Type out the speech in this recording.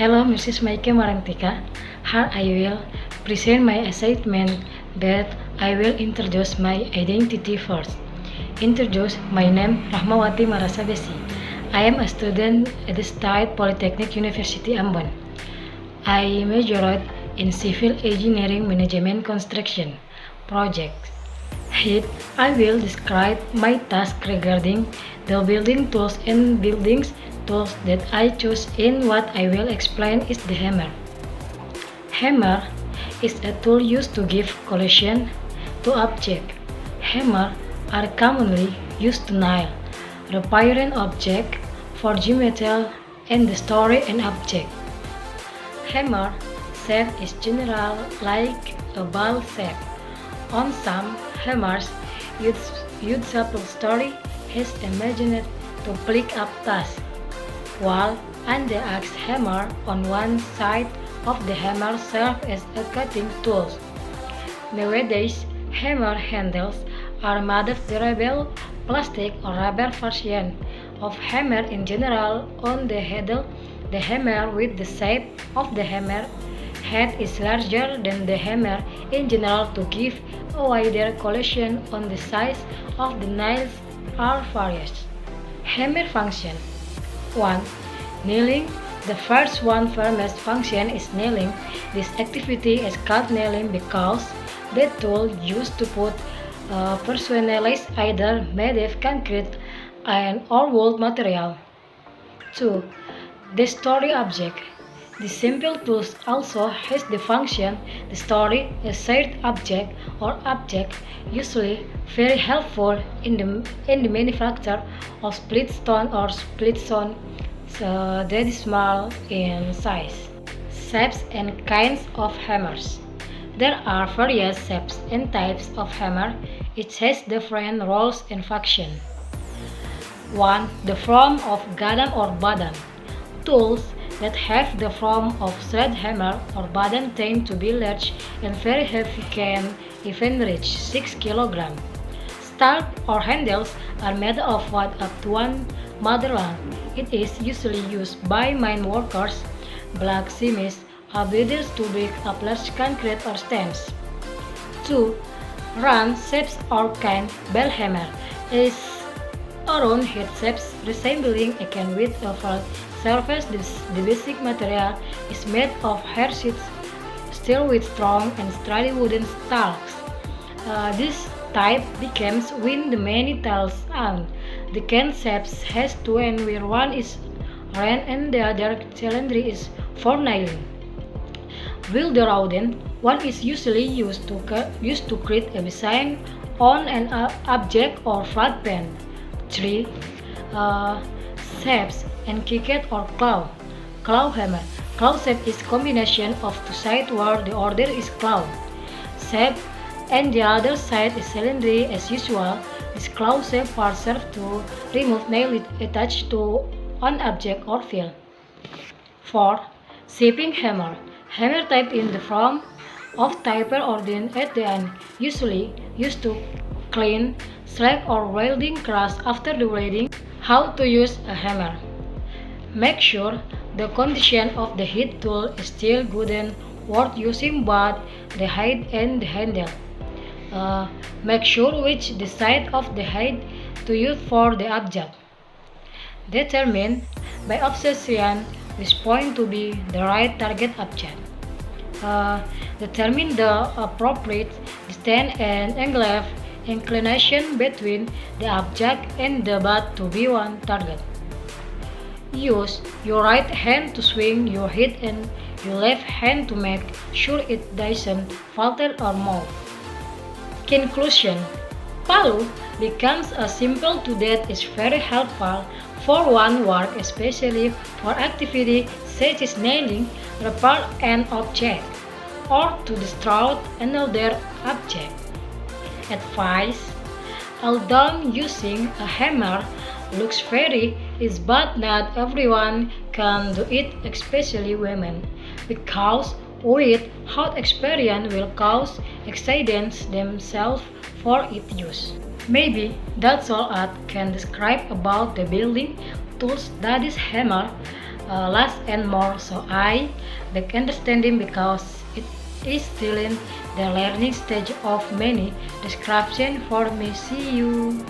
Hello, Mrs. MPK1C. Here I will present my assignment, but I will introduce my identity first. Introduce my name Rahmawati Marasabessy. I am a student at the State Polytechnic University Ambon. I majored in Civil Engineering Management Construction projects. Here, I will describe my task regarding the building tools and buildings tools that I choose. In what I will explain is the hammer. Hammer is a tool used to give collision to objects. Hammer are commonly used to nail, repair an object, forge metal, and destroy an object. Hammer shape is general like a ball shape. On some hammers, usable story has imagined to pick up tasks, while on the axe hammer on one side of the hammer serve as a cutting tool. Nowadays, hammer handles are made of durable plastic or rubber version of hammer in general. On the handle, the hammer with the shape of the hammer head is larger than the hammer in general to give a wider collision on the size of the nails are various. Hammer function 1. Nailing. The first one firmest function is nailing. This activity is called nailing because the tool used to put personalized either made of concrete, iron or wood material. 2. Destroy object. The simple tool also has the function destroy a shared object or object, usually very helpful in the manufacture of split stone or split stone that is small in size. Shapes and kinds of hammers. There are various shapes and types of hammer. Each has different roles and function. 1. The form of gadam or badan. Tools that have the form of sledgehammer or badan tend to be large and very heavy, can even reach 6 kg. Stalk or handles are made of wood up to 1 meter long. It is usually used by mine workers, blacksmiths, or builders to break up large concrete or stones. 2. Round shapes or kind bell hammer is a round head shape resembling a can with a flat surface. The basic material is made of hair sheets, steel with strong and sturdy wooden stalks. This type becomes when the many tiles on. The can shape has two ends where one is round and the other cylindrical is for nailing. While the round end one is usually used to create a design on an object or flat pan. 3. Shapes and cricket or claw. Claw hammer. Claw shape is combination of two sides where the order is claw shape and the other side is cylindrical as usual. This claw shape part serves to remove nail attached to an object or field. 4. Shaping hammer. Hammer type in the form of taper or dent at the end, usually used to clean, slack or welding crash after the welding. How to use a hammer. Make sure the condition of the head tool is still good and worth using, but the head and the handle. Make sure which the side of the head to use for the object. Determine by observation which point to be the right target object. Determine the appropriate distance and angle of inclination between the object and the butt to be one target. Use your right hand to swing your head and your left hand to make sure it doesn't falter or move. Conclusion. Palu becomes a simple tool that is very helpful for one work, especially for activity such as nailing, repair an object, or to destroy another object. Advice. Although using a hammer looks very easy, but not everyone can do it, especially women, because without experience will cause accidents themselves for its use. Maybe that's all I can describe about the building tools that is hammer. less and more, so I back understanding because it is still in the learning stage of many description for me. See you.